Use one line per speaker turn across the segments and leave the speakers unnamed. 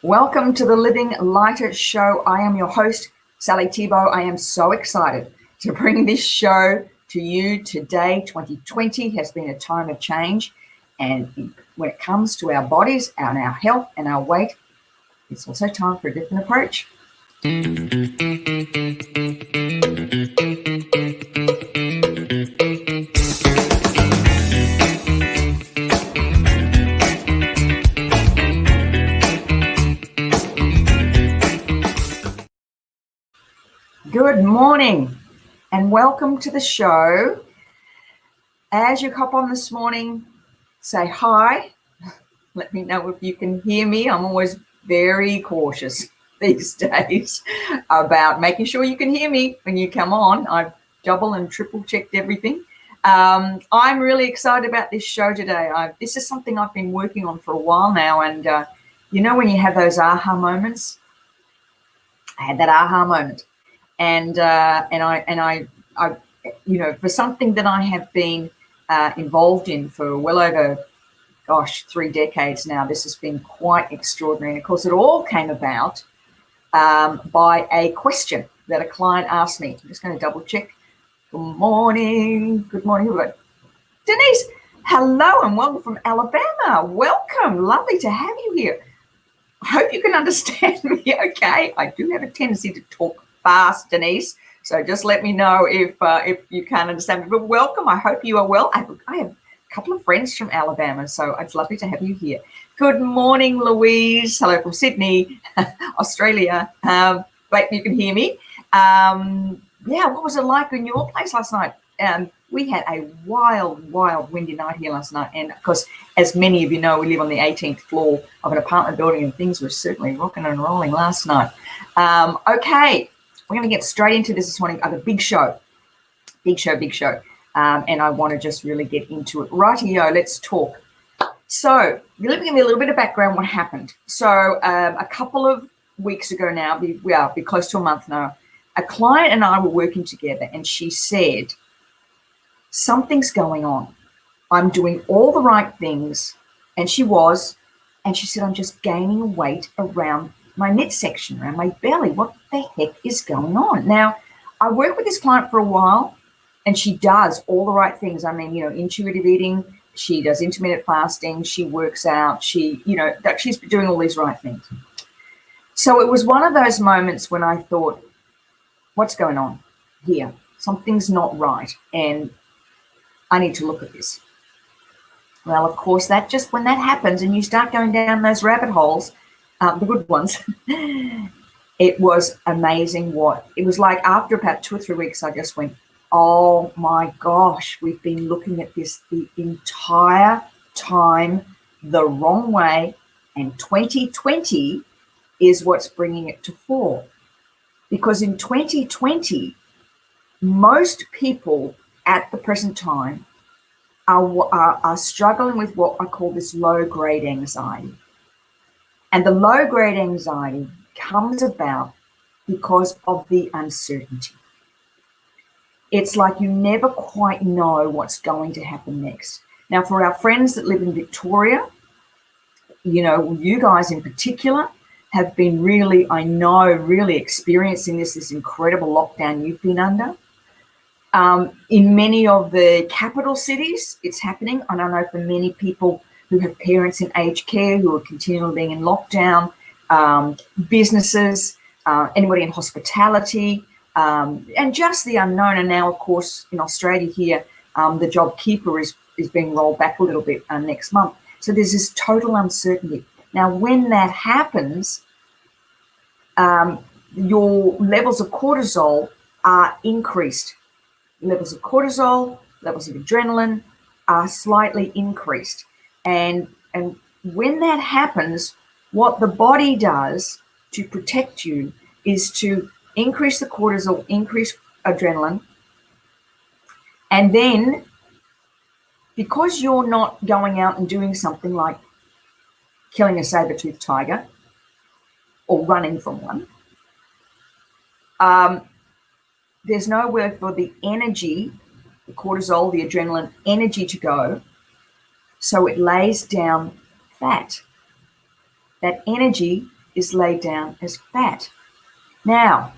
Welcome to the Living Lighter Show. I am your host, Sally Thibault. I am so excited to bring this show to you today. 2020 has been a time of change, and when it comes to our bodies and our health and our weight, it's also time for a different approach. Good morning and welcome to the show. As you hop on this morning, say hi. Let me know if you can hear me. I'm always very cautious these days about making sure you can hear me when you come on. I've double and triple checked everything. I'm really excited about this show today. This is something I've been working on for a while now, and you know when you have those aha moments? I had that aha moment. And I, you know, for something that I have been involved in for well over, 3 decades now, this has been quite extraordinary. And of course, it all came about by a question that a client asked me. I'm just going to double check. Good morning. Good morning. Denise, hello and welcome from Alabama. Welcome. Lovely to have you here. I hope you can understand me okay. I do have a tendency to talk fast, Denise, so just let me know if you can't understand me. But welcome. I hope you are well. I have a couple of friends from Alabama, so it's lovely to have you here. Good morning, Louise. Hello from Sydney, Australia. Wait, you can hear me. What was it like in your place last night? We had a wild, windy night here last night. And of course, as many of you know, we live on the 18th floor of an apartment building, and things were certainly rocking and rolling last night. Okay. We're going to get straight into this morning. I have a big show. And I want to just really get into it. Rightio, let's talk. So let me give you a little bit of background what happened. So a couple of weeks ago now, be close to a month now, a client and I were working together, and she said, something's going on. I'm doing all the right things. And she said, I'm just gaining weight around my midsection, around my belly. What the heck is going on? Now, I work with this client for a while, and she does all the right things. I mean, intuitive eating. She does intermittent fasting. She works out. She's doing all these right things. So it was one of those moments when I thought, what's going on here? Something's not right, and I need to look at this. Well, of course, when that happens and you start going down those rabbit holes, the good ones, it was amazing it was like. After about 2 or 3 weeks, I just went, oh my gosh, we've been looking at this the entire time the wrong way, and 2020 is what's bringing it to fore. Because in 2020, most people at the present time are struggling with what I call this low-grade anxiety. And the low-grade anxiety comes about because of the uncertainty. It's like you never quite know what's going to happen next. Now, for our friends that live in Victoria, you guys in particular have been really experiencing this incredible lockdown you've been under. In many of the capital cities, it's happening. And I know for many people who have parents in aged care who are continually being in lockdown, businesses, anybody in hospitality, and just the unknown. And now, of course, in Australia here, the JobKeeper is being rolled back a little bit next month. So there's this total uncertainty. Now, when that happens, your levels of cortisol are increased. Levels of cortisol, levels of adrenaline are slightly increased. And when that happens, what the body does to protect you is to increase the cortisol, increase adrenaline. And then, because you're not going out and doing something like killing a saber-toothed tiger or running from one, there's nowhere for the energy, the cortisol, the adrenaline energy to go. So it lays down fat. That energy is laid down as fat. Now,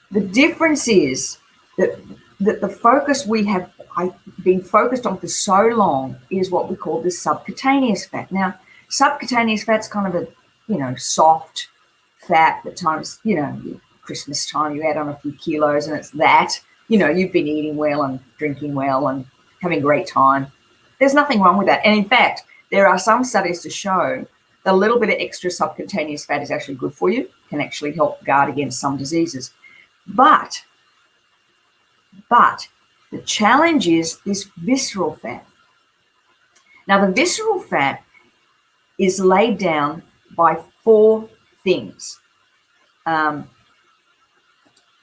the difference is that the focus I've been focused on for so long is what we call the subcutaneous fat. Now, subcutaneous fat's kind of a, soft fat that times, Christmas time you add on a few kilos and it's that, you've been eating well and drinking well and having a great time. There's nothing wrong with that. And in fact, there are some studies to show that a little bit of extra subcutaneous fat is actually good for you, can actually help guard against some diseases. But the challenge is this visceral fat. Now, the visceral fat is laid down by 4 things. Let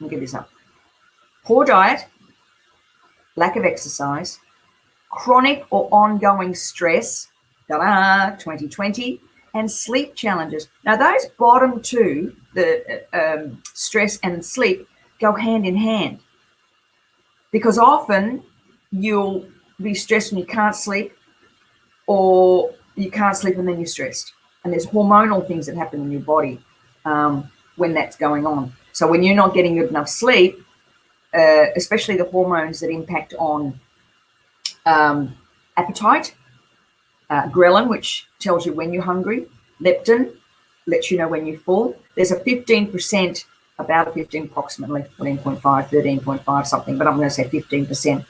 me get this up. Poor diet, lack of exercise, chronic or ongoing stress, 2020, and sleep challenges. Now, those bottom 2, the stress and sleep, go hand in hand, because often you'll be stressed and you can't sleep, or you can't sleep and then you're stressed. And there's hormonal things that happen in your body when that's going on. So when you're not getting good enough sleep, especially the hormones that impact on appetite, ghrelin, which tells you when you're hungry, leptin lets you know when you're full. There's a 15%, about 15, approximately 14.5, 13.5 something, but I'm going to say 15%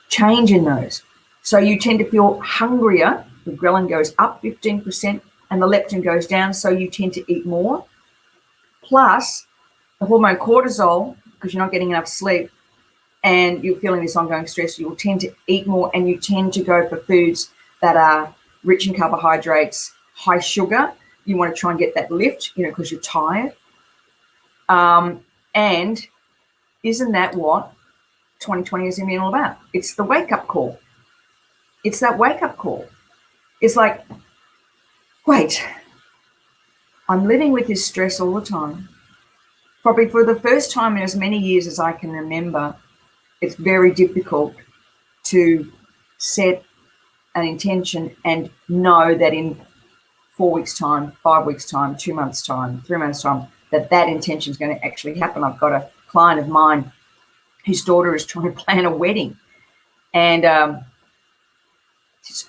change in those. So you tend to feel hungrier. The ghrelin goes up 15% and the leptin goes down, so you tend to eat more. Plus the hormone cortisol, because you're not getting enough sleep and you're feeling this ongoing stress, you will tend to eat more, and you tend to go for foods that are rich in carbohydrates, high sugar. You want to try and get that lift, because you're tired. And isn't that what 2020 is all about? It's the wake-up call. It's that wake-up call. It's like, wait, I'm living with this stress all the time. Probably for the first time in as many years as I can remember, it's very difficult to set an intention and know that in 4 weeks' time, 5 weeks' time, 2 months' time, 3 months' time, that intention is going to actually happen. I've got a client of mine whose daughter is trying to plan a wedding. And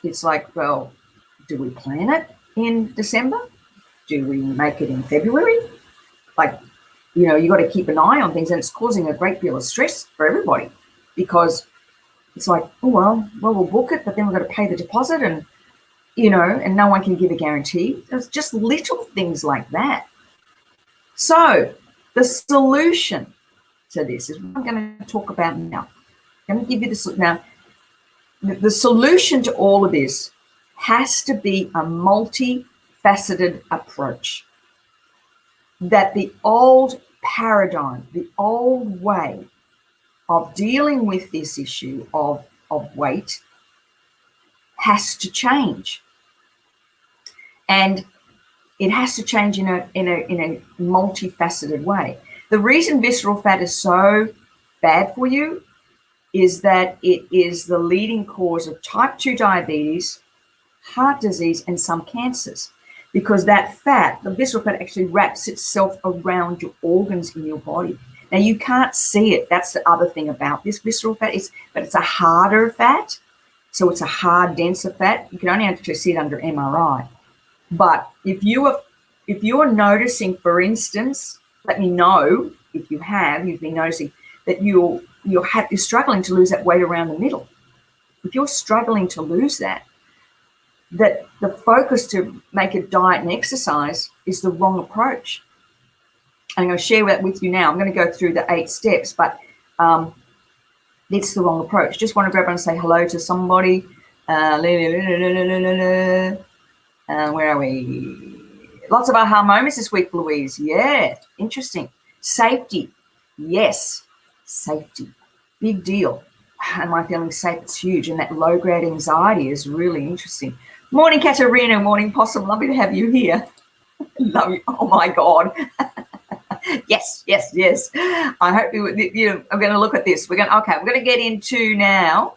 it's like, well, do we plan it in December? Do we make it in February? Like, you got to keep an eye on things, and it's causing a great deal of stress for everybody, because it's like, oh, well, we'll book it, but then we've got to pay the deposit, and, and no one can give a guarantee. There's just little things like that. So the solution to this is what I'm going to talk about now. I'm going to give you this now. The solution to all of this has to be a multifaceted approach. That the old paradigm, the old way of dealing with this issue of weight has to change. And it has to change in a multifaceted way. The reason visceral fat is so bad for you is that it is the leading cause of type 2 diabetes, heart disease, and some cancers. Because that fat, the visceral fat, actually wraps itself around your organs in your body. Now, you can't see it. That's the other thing about this visceral fat, but it's a harder fat. So it's a hard, denser fat. You can only actually see it under MRI. But if you are noticing, for instance, let me know if you've been noticing that you're struggling to lose that weight around the middle. If you're struggling to lose that the focus to make a diet and exercise is the wrong approach. I'm going to share that with you now. I'm going to go through the 8 steps, but it's the wrong approach. Just want to grab and say hello to somebody. Where are we? Lots of aha moments this week, Louise. Yeah, interesting. Safety. Yes, safety. Big deal. Am I feeling safe? It's huge. And that low-grade anxiety is really interesting. Morning, Katarina. Morning, Possum. Lovely to have you here. Love you. Oh, my God. Yes. I hope I'm going to look at this. We're going to get into now.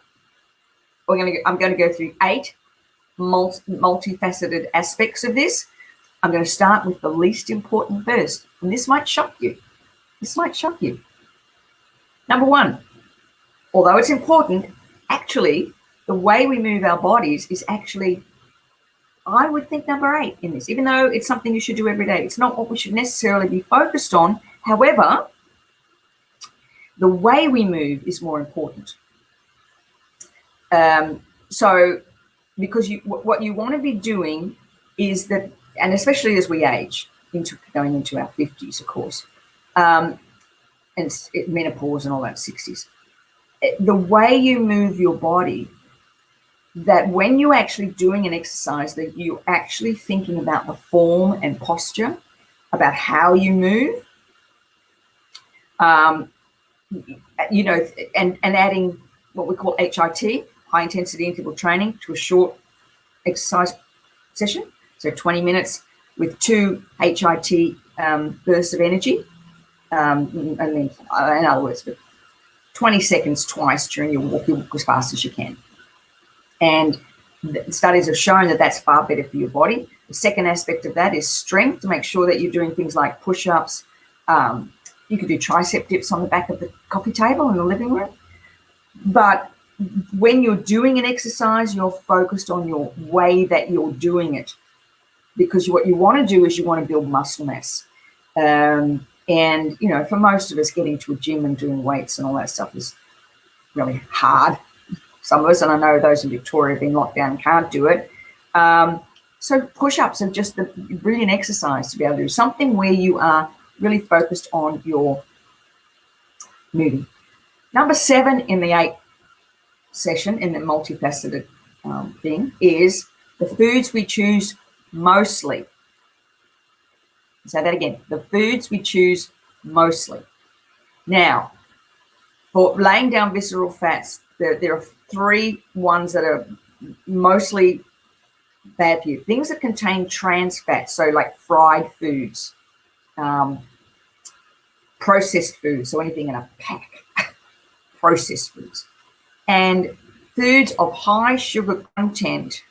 I'm going to go through 8 multifaceted aspects of this. I'm going to start with the least important first. And this might shock you. Number one, although it's important, actually, the way we move our bodies is actually, I would think, number 8 in this, even though it's something you should do every day. It's not what we should necessarily be focused on. However, the way we move is more important. So because what you want to be doing is that, and especially as we age, going into our 50s, of course, and menopause and all that, 60s, the way you move your body, that when you're actually doing an exercise, that you're actually thinking about the form and posture, about how you move, and adding what we call HIT, high intensity interval training, to a short exercise session. So 20 minutes with 2 HIT bursts of energy. And then, in other words, 20 seconds twice during your walk. You walk as fast as you can. And the studies have shown that that's far better for your body. The second aspect of that is strength, to make sure that you're doing things like push-ups. You could do tricep dips on the back of the coffee table in the living room. But when you're doing an exercise, you're focused on your way that you're doing it, because what you want to do is you want to build muscle mass. And, for most of us, getting to a gym and doing weights and all that stuff is really hard. Some of us, and I know those in Victoria have been locked down and can't do it. So push-ups are just a brilliant exercise to be able to do something where you are really focused on your moving. Number 7 in the 8 session, in the multifaceted thing, is the foods we choose mostly. Say that again. The foods we choose mostly. Now, for laying down visceral fats, there are 3 ones that are mostly bad for you. Things that contain trans fats, so like fried foods, processed foods, so anything in a pack, processed foods, and foods of high sugar content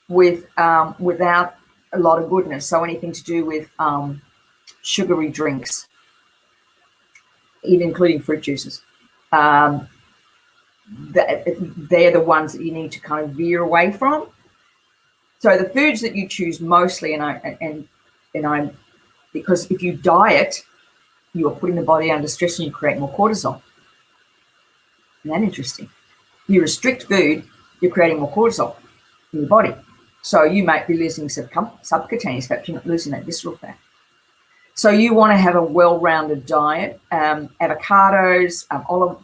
without a lot of goodness, so anything to do with sugary drinks, even including fruit juices. They're the ones that you need to kind of veer away from. So the foods that you choose mostly, because if you diet, you are putting the body under stress and you create more cortisol. Isn't that interesting? You restrict food, you're creating more cortisol in your body. So you might be losing subcutaneous fat, but you're not losing that visceral fat. So you want to have a well-rounded diet, avocados,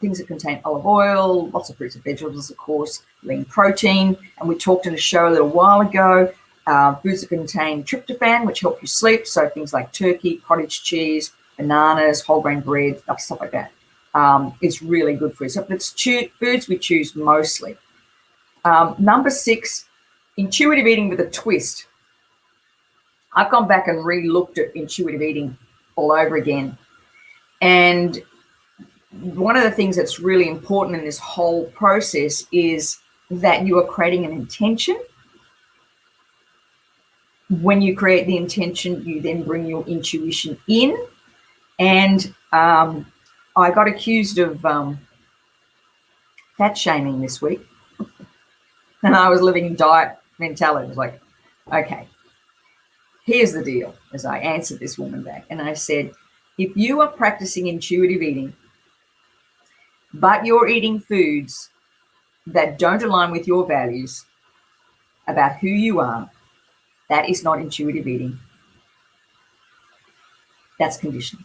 things that contain olive oil, lots of fruits and vegetables, of course, lean protein. And we talked in a show a little while ago, foods that contain tryptophan, which help you sleep. So things like turkey, cottage cheese, bananas, whole grain bread, stuff like that. It's really good for you. So it's foods we choose mostly. Number 6, intuitive eating with a twist. I've gone back and re-looked at intuitive eating all over again. And one of the things that's really important in this whole process is that you are creating an intention. When you create the intention, you then bring your intuition in. And I got accused of fat shaming this week. And I was living in diet mentality. I was like, okay, here's the deal, as I answered this woman back. And I said, if you are practicing intuitive eating, but you're eating foods that don't align with your values about who you are, that is not intuitive eating. That's conditioning.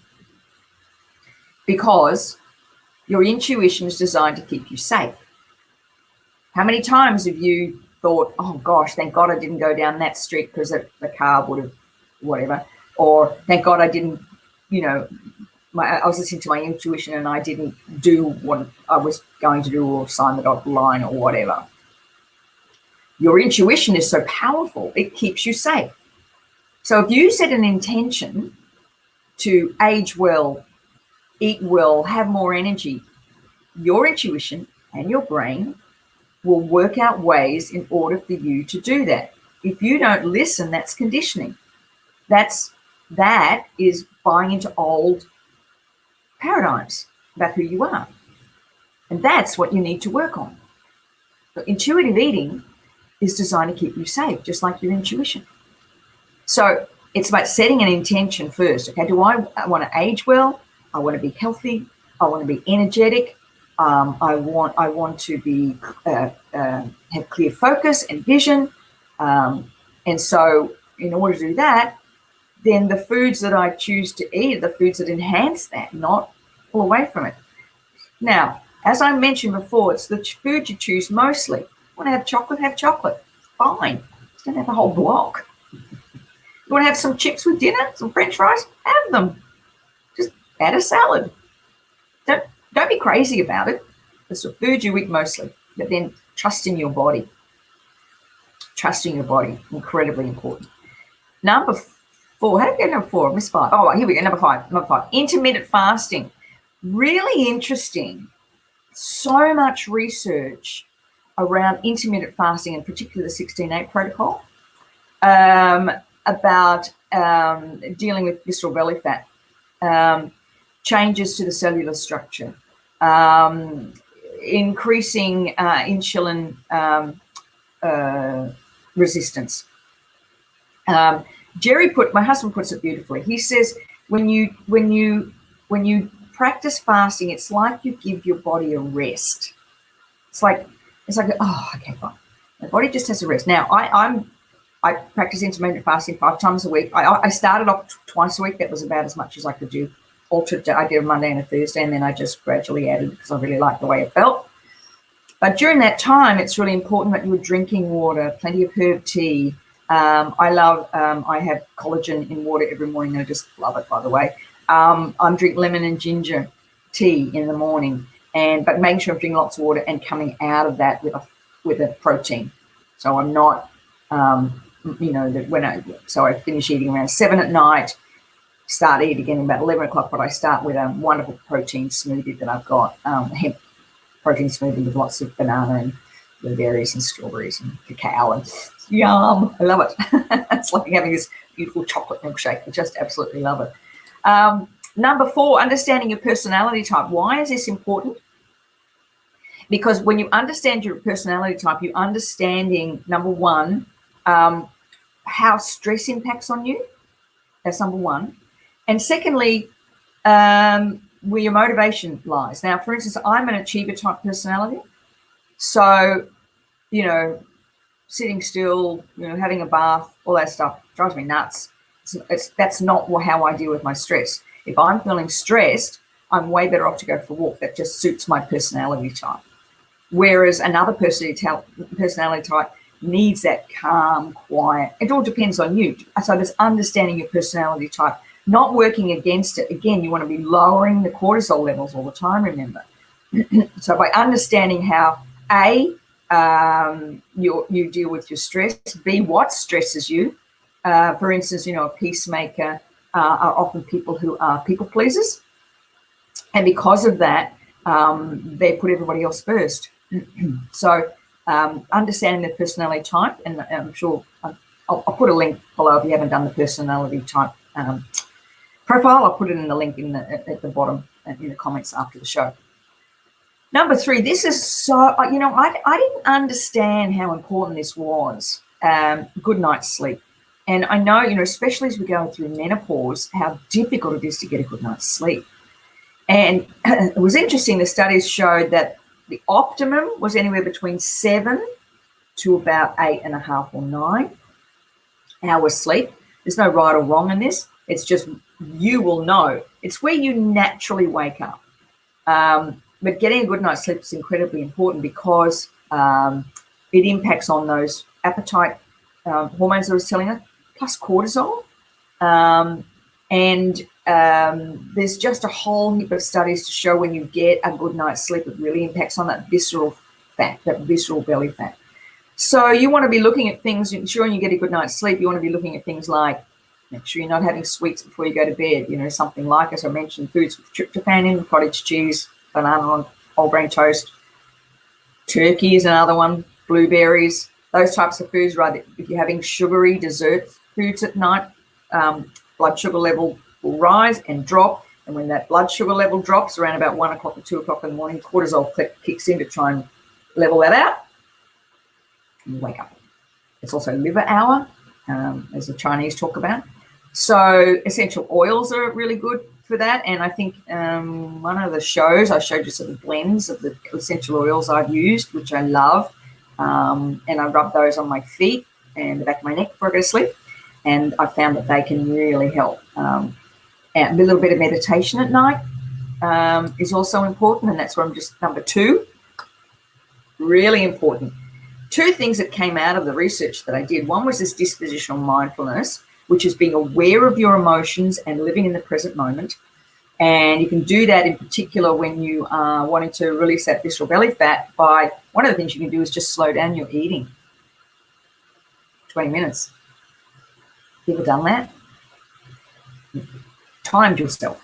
Because your intuition is designed to keep you safe. How many times have you thought, oh gosh, thank God I didn't go down that street because the car would have whatever, or thank God I didn't, I was listening to my intuition and I didn't do what I was going to do or sign the dotted line or whatever. Your intuition is so powerful, it keeps you safe. So if you set an intention to age well, eat well, have more energy, your intuition and your brain will work out ways in order for you to do that. If you don't listen, that's conditioning. That is buying into old paradigms about who you are. And that's what you need to work on. So intuitive eating is designed to keep you safe, just like your intuition. So it's about setting an intention first. Okay, do I want to age well? I want to be healthy. I want to be energetic. I want to be have clear focus and vision. And so in order to do that, then the foods that I choose to eat are the foods that enhance that, not pull away from it. Now, as I mentioned before, it's the food you choose mostly. Want to have chocolate? Have chocolate. Fine. Just don't have a whole block. You want to have some chips with dinner, some French fries? Have them. Just add a salad. Don't be crazy about it. It's the food you eat mostly, but then trust in your body. Trusting your body, incredibly important. Number 4, how did I get number 4? I missed 5. Oh, here we go, number 5. Intermittent fasting. Really interesting. So much research around intermittent fasting, and particularly the 16-8 protocol, about dealing with visceral belly fat, changes to the cellular structure, increasing insulin resistance. My husband puts it beautifully. He says, when you practice fasting, it's like you give your body a rest. It's like, oh, okay, fine. The body just has a rest. Now, I practice intermittent fasting 5 times a week. I started off twice a week. That was about as much as I could do. I did a Monday and a Thursday, and then I just gradually added because I really liked the way it felt. But during that time, it's really important that you were drinking water, plenty of herb tea. I have collagen in water every morning. I just love it, by the way. I'm drinking lemon and ginger tea in the morning, but making sure I'm drinking lots of water and coming out of that with a protein. So I'm not, so I finish eating around 7 at night, start eating again about 11 o'clock, but I start with a wonderful protein smoothie that I've got, hemp protein smoothie with lots of banana and blueberries and strawberries and cacao, and yum, I love it. It's like having this beautiful chocolate milkshake. I just absolutely love it. Number 4, understanding your personality type. Why is this important? Because when you understand your personality type, you're understanding, number 1, how stress impacts on you. That's number 1. And secondly, where your motivation lies. Now, for instance, I'm an achiever type personality. So, sitting still, having a bath, all that stuff drives me nuts. That's not how I deal with my stress. If I'm feeling stressed, I'm way better off to go for a walk. That just suits my personality type. Whereas another personality type needs that calm, quiet. It all depends on you. So there's understanding your personality type, not working against it. Again, you want to be lowering the cortisol levels all the time, remember. So by understanding how, A, you deal with your stress, B, what stresses you. For instance, a peacemaker are often people who are people pleasers. And because of that, they put everybody else first. So understanding the personality type, and I'm sure I'll put a link below if you haven't done the personality type profile. I'll put it in the link at the bottom in the comments after the show. Number 3, this is so, I didn't understand how important this was, good night's sleep. And I know, especially as we go through menopause, how difficult it is to get a good night's sleep. And it was interesting, the studies showed that the optimum was anywhere between 7 to about 8.5 or 9 hours sleep. There's no right or wrong in this. It's just, you will know. It's where you naturally wake up. But getting a good night's sleep is incredibly important because it impacts on those appetite hormones that I was telling you, plus cortisol. There's just a whole heap of studies to show when you get a good night's sleep, it really impacts on that visceral fat, that visceral belly fat. So you want to be looking at things, ensuring you get a good night's sleep. You want to be looking at things like, make sure you're not having sweets before you go to bed, something like, as I mentioned, foods with tryptophan in, cottage cheese, banana on whole grain toast, turkey is another one, blueberries, those types of foods. Rather, if you're having sugary dessert foods at night, blood sugar level will rise and drop. And when that blood sugar level drops around about 1 o'clock or 2 o'clock in the morning, cortisol kicks in to try and level that out. And you wake up. It's also liver hour, as the Chinese talk about. So essential oils are really good for that. And I think one of the shows, I showed you some blends of the essential oils I've used, which I love. And I rub those on my feet and the back of my neck before I go to sleep. And I found that they can really help. And a little bit of meditation at night is also important. And that's where I'm just number 2. Really important. 2 things that came out of the research that I did. One was this dispositional mindfulness, which is being aware of your emotions and living in the present moment. And you can do that in particular when you are wanting to release that visceral belly fat by, one of the things you can do is just slow down your eating. 20 minutes. You ever done that? Timed yourself.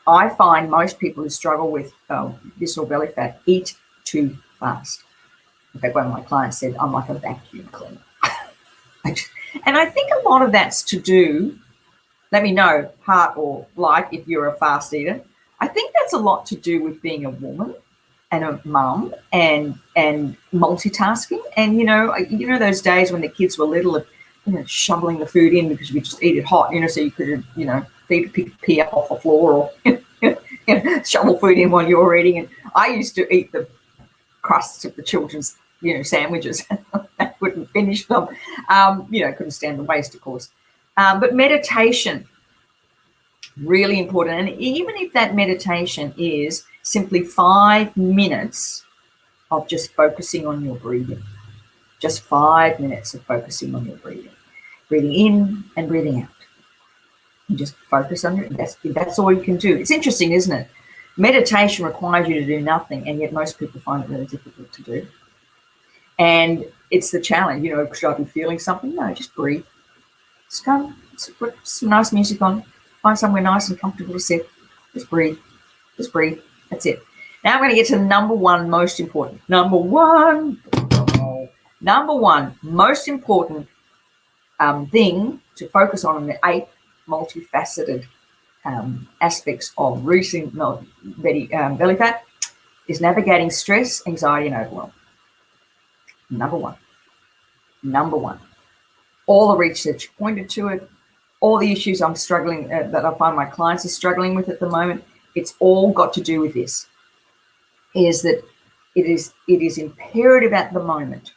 I find most people who struggle with visceral belly fat eat too fast. In fact, one of my clients said, I'm like a vacuum cleaner. And I think a lot of that's to do, let me know, heart or light, if you're a fast eater. I think that's a lot to do with being a woman and a mum and multitasking. And, you know those days when the kids were little, of, shoveling the food in because you could just eat it hot, so you could, pick pee up off the floor or shovel food in while you were eating. And I used to eat the crusts of the children's, sandwiches. I couldn't finish them. Couldn't stand the waste, of course. But meditation, really important. And even if that meditation is simply 5 minutes of just focusing on your breathing, just 5 minutes of focusing on your breathing, breathing in and breathing out. And just focus on it. That's all you can do. It's interesting, isn't it? Meditation requires you to do nothing, and yet most people find it really difficult to do. And it's the challenge, should I be feeling something? No, just breathe. Just go, put some nice music on, find somewhere nice and comfortable to sit. Just breathe. Just breathe. That's it. Now I'm going to get to the number one most important most important thing to focus on in the 8 multifaceted aspects of reducing belly fat is navigating stress, anxiety, and overwhelm. Number one. All the research pointed to it. All the issues I'm struggling that I find my clients are struggling with at the moment. It's all got to do with this. Is that it is imperative at the moment,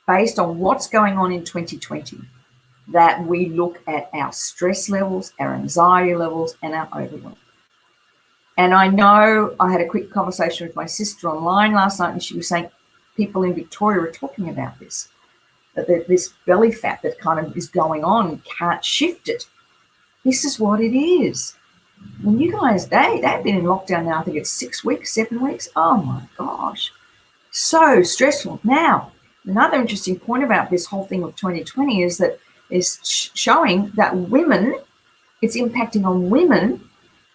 based on what's going on in 2020, that we look at our stress levels, our anxiety levels, and our overwhelm. And I know I had a quick conversation with my sister online last night, and she was saying people in Victoria are talking about this, that this belly fat that kind of is going on, can't shift it. This is what it is. And you guys, they've been in lockdown now, I think it's 6 weeks, 7 weeks. Oh my gosh, so stressful. Now, another interesting point about this whole thing of 2020 is that it's showing that women, it's impacting on women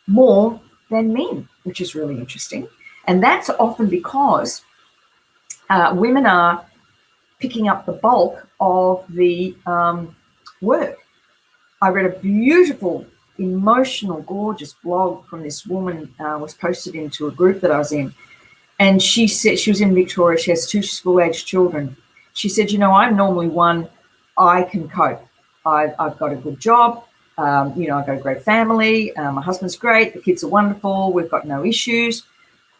more than men, which is really interesting. And that's often because women are picking up the bulk of the work. I read a beautiful, emotional, gorgeous blog from this woman, was posted into a group that I was in. And she said, she was in Victoria, she has 2 school-aged children. She said, I'm normally one, I can cope. I've got a good job. I've got a great family. My husband's great. The kids are wonderful. We've got no issues.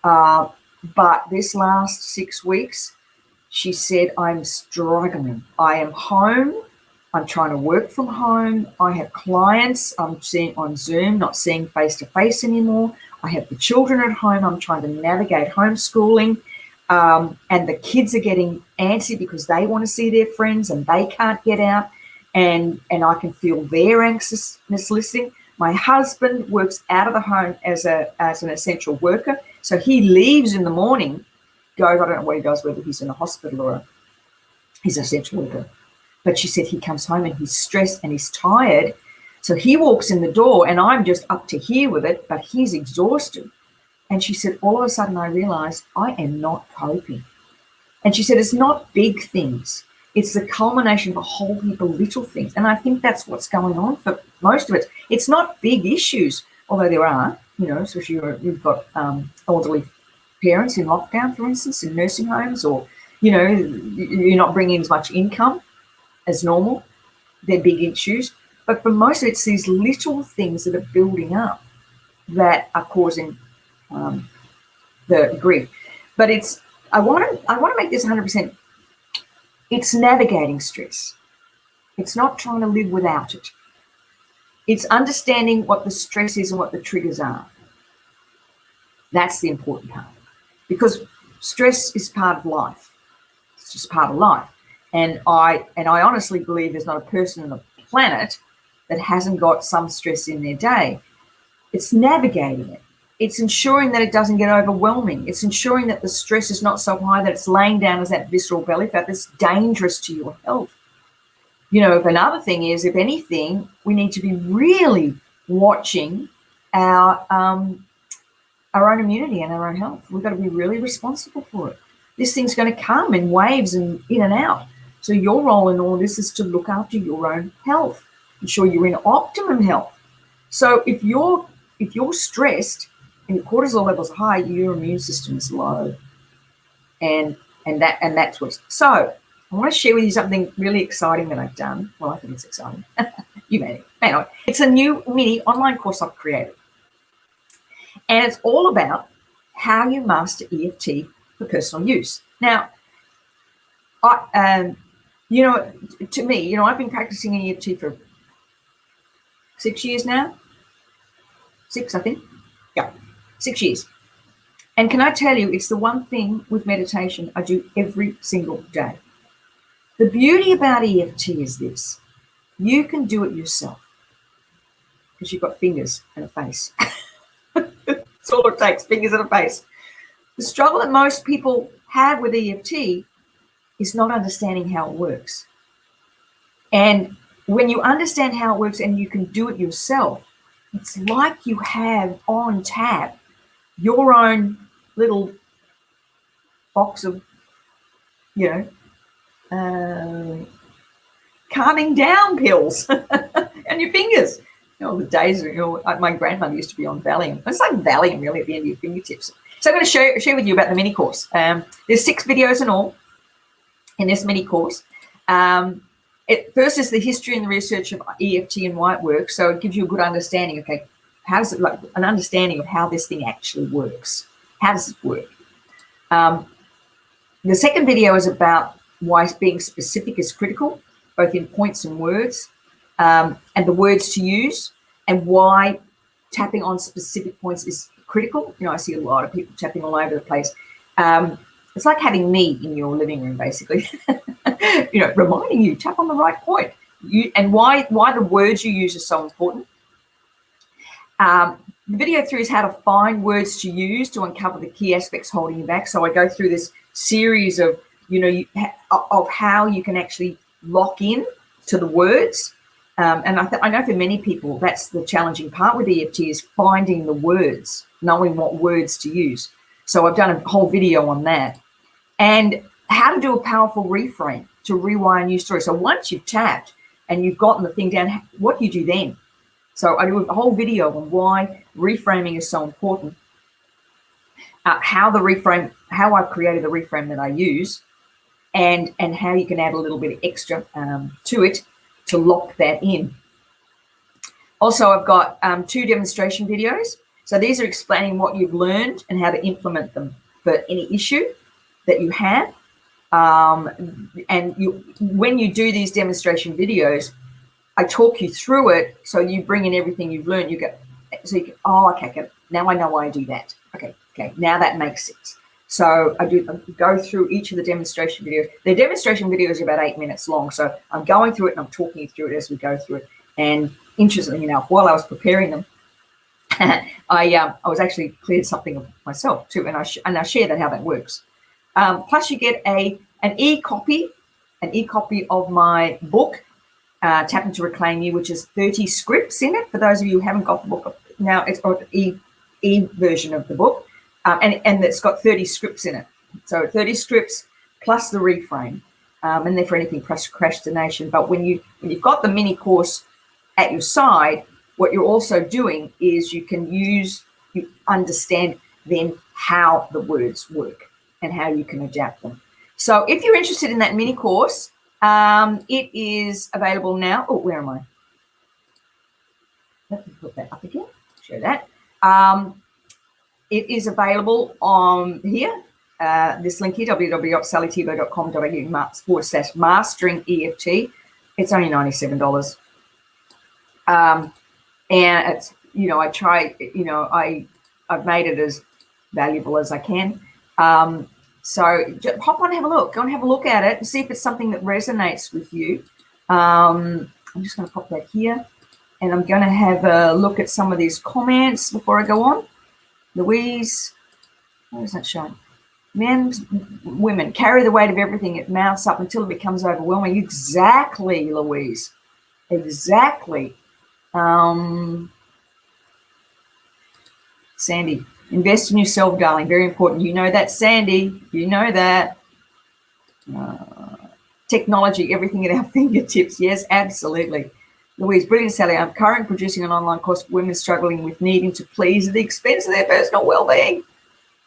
But this last 6 weeks, she said, I'm struggling. I am home. I'm trying to work from home. I have clients I'm seeing on Zoom, not seeing face-to-face anymore. I have the children at home. I'm trying to navigate homeschooling. And the kids are getting antsy because they want to see their friends and they can't get out. And I can feel their anxiousness listening. My husband works out of the home as an essential worker. So he leaves in the morning, goes, I don't know what he does, whether he's in a hospital or he's an essential worker. But she said he comes home and he's stressed and he's tired. So he walks in the door and I'm just up to here with it, but he's exhausted. And she said, all of a sudden I realized I am not coping. And she said, it's not big things. It's the culmination of a whole heap of little things. And I think that's what's going on for most of it. It's not big issues, although there are, especially you've got elderly parents in lockdown, for instance, in nursing homes, or, you're not bringing as much income as normal. They're big issues. But for most of it, it's these little things that are building up that are causing the grief. But I want to make this 100%. It's navigating stress. It's not trying to live without it. It's understanding what the stress is and what the triggers are. That's the important part, because stress is part of life. It's just part of life. And I honestly believe there's not a person on the planet that hasn't got some stress in their day. It's navigating it. It's ensuring that it doesn't get overwhelming. It's ensuring that the stress is not so high that it's laying down as that visceral belly fat that's dangerous to your health. Another thing is, if anything, we need to be really watching our own immunity and our own health. We've got to be really responsible for it. This thing's going to come in waves and in and out. So your role in all this is to look after your own health, ensure you're in optimum health. So if you're stressed and your cortisol levels are high, your immune system is low, and that's what's. So I want to share with you something really exciting that I've done. Well, I think it's exciting. You may not. It's a new mini online course I've created, and it's all about how you master EFT for personal use. Now, to me, I've been practicing EFT for 6 years now. 6, I think. Yeah, 6 years. And can I tell you, it's the one thing with meditation I do every single day. The beauty about EFT is this: you can do it yourself because you've got fingers and a face. That's all it takes, fingers and a face. The struggle that most people have with EFT is not understanding how it works. And when you understand how it works and you can do it yourself, it's like you have on tap your own little box of, calming down pills and your fingers. The days, my grandmother used to be on Valium. It's like Valium really at the end of your fingertips. So I'm going to share with you about the mini course. There's 6 videos in all in this mini course. First is the history and the research of EFT and why it works. So it gives you a good understanding. Okay, how does it, like an understanding of how this thing actually works? How does it work? The second video is about why being specific is critical, both in points and words, and the words to use, and why tapping on specific points is critical. I see a lot of people tapping all over the place. It's like having me in your living room, basically, reminding you, tap on the right point. And why the words you use are so important. Video 3 is how to find words to use to uncover the key aspects holding you back. So I go through this series of, of how you can actually lock in to the words. And I know for many people, that's the challenging part with EFT, is finding the words, knowing what words to use. So I've done a whole video on that. And how to do a powerful reframe to rewire a new story. So once you've tapped and you've gotten the thing down, what do you do then? So I do a whole video on why reframing is so important, how I've created the reframe that I use, and how you can add a little bit of extra to it to lock that in. Also, I've got 2 demonstration videos. So these are explaining what you've learned and how to implement them for any issue that you have. And when you do these demonstration videos, I talk you through it. So you bring in everything you've learned. Okay, now I know why I do that. Okay, now that makes sense. So I go through each of the demonstration videos. The demonstration videos are about 8 minutes long. So I'm going through it and I'm talking you through it as we go through it. And interestingly enough, while I was preparing them, I was actually cleared something of myself too, and I share that how that works. Plus, you get an e-copy of my book, Tap Into Reclaim You, which is 30 scripts in it. For those of you who haven't got the book now, it's got the version of the book, and it's got 30 scripts in it. So 30 scripts plus the reframe. and they're for anything procrastination. But when you've got the mini course at your side, what you're also doing is you understand then how the words work and how you can adapt them. So if you're interested in that mini course, it is available now. Oh, where am I? Let me put that up again, show that. It is available on here, this link here, www.sallythibault.com.au/mastering EFT. It's only $97. And it's, I try, I've made it as valuable as I can. So just hop on and have a look. Go and have a look at it and see if it's something that resonates with you. I'm just going to pop that here. And I'm going to have a look at some of these comments before I go on. Louise, what is that showing? Men, women carry the weight of everything. It mounts up until it becomes overwhelming. Exactly, Louise. Exactly. Sandy, invest in yourself, darling. Very important. You know that, Sandy. You know that. Technology, everything at our fingertips. Yes, absolutely. Louise, brilliant, Sally. I'm currently producing an online course for women struggling with needing to please at the expense of their personal well-being.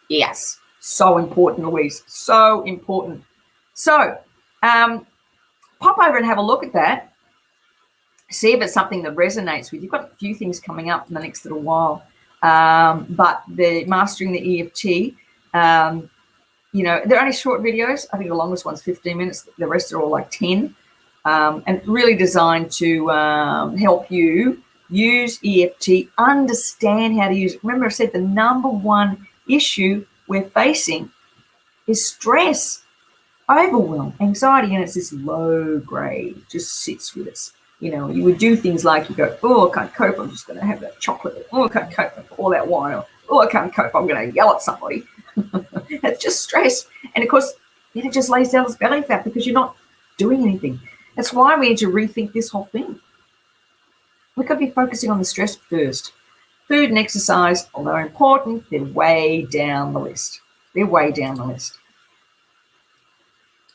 Yes, so important, Louise. So important. So pop over and have a look at that. See if it's something that resonates with you. You've got a few things coming up in the next little while. But the mastering the EFT, they're only short videos. I think the longest one's 15 minutes. The rest are all like 10. And really designed to help you use EFT, understand how to use it. Remember I said the number one issue we're facing is stress, overwhelm, anxiety, and it's this low grade, just sits with us. You would do things like you go, oh, I can't cope, I'm just going to have that chocolate. Oh, I can't cope, I'll pour that wine. Or, oh, I can't cope, I'm going to yell at somebody. It's just stress. And, of course, then it just lays down this belly fat because you're not doing anything. That's why we need to rethink this whole thing. We could be focusing on the stress first. Food and exercise, although important, they're way down the list. They're way down the list.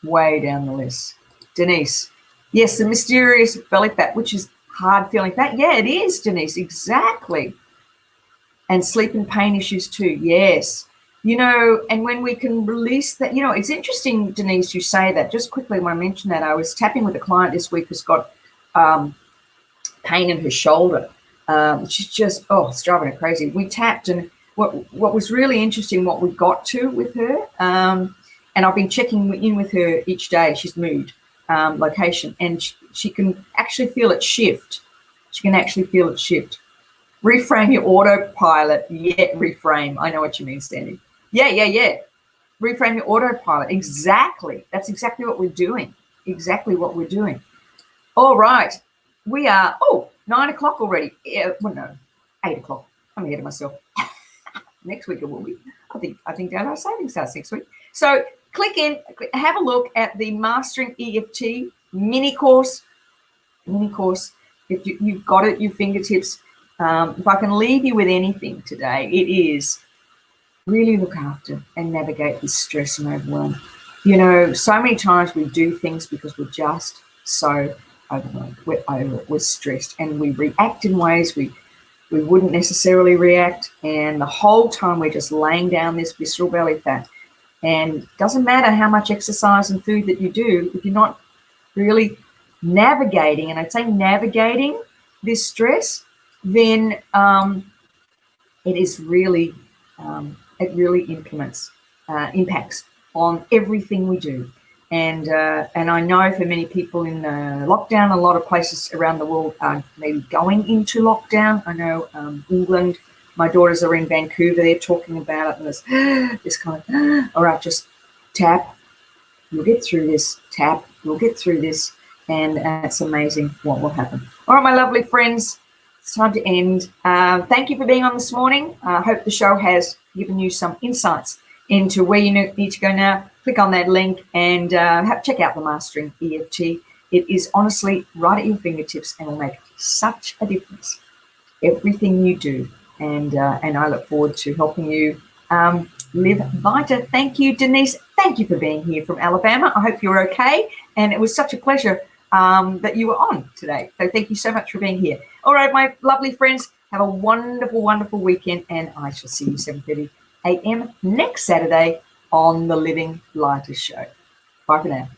Way down the list. Denise, yes, the mysterious belly fat, which is hard feeling fat. Yeah, it is, Denise, exactly. And sleep and pain issues too, yes. And when we can release that, it's interesting, Denise, you say that. Just quickly, when I mentioned that, I was tapping with a client this week who's got pain in her shoulder. She's just, it's driving her crazy. We tapped, and what was really interesting, what we got to with her, and I've been checking in with her each day. She's moved location, and she can actually feel it shift. She can actually feel it shift. Reframe your autopilot. Yeah, reframe. I know what you mean, Sandy. Yeah. Reframe your autopilot. Exactly. That's exactly what we're doing. Exactly what we're doing. All right. We are, 9 o'clock already. Yeah, well, no, 8 o'clock. I'm ahead of myself. Next week it will be. I think Daylight Savings starts next week. So click in, have a look at the Mastering EFT mini course. If you've got it at your fingertips. If I can leave you with anything today, it is really look after and navigate this stress and overwhelm. So many times we do things because we're just so overwhelmed. We're stressed, and we react in ways we wouldn't necessarily react. And the whole time we're just laying down this visceral belly fat. And it doesn't matter how much exercise and food that you do, if you're not really navigating, and I'd say navigating this stress, then it is really, it really impacts on everything we do. And I know for many people in lockdown, a lot of places around the world are maybe going into lockdown. I know England, my daughters are in Vancouver, they're talking about it, and there's this kind of, all right, just tap, you'll get through this, tap, you'll get through this, and it's amazing what will happen. All right, my lovely friends, it's time to end. Thank you for being on this morning. I hope the show has given you some insights into where you need to go now. Click on that link and check out the Mastering EFT. It is honestly right at your fingertips and will make such a difference. Everything you do. And I look forward to helping you live lighter. Thank you, Denise. Thank you for being here from Alabama. I hope you're okay. And it was such a pleasure that you were on today. So thank you so much for being here. All right, my lovely friends, have a wonderful, wonderful weekend, and I shall see you 7:30 a.m. next Saturday on the Living Lighter Show. Bye for now.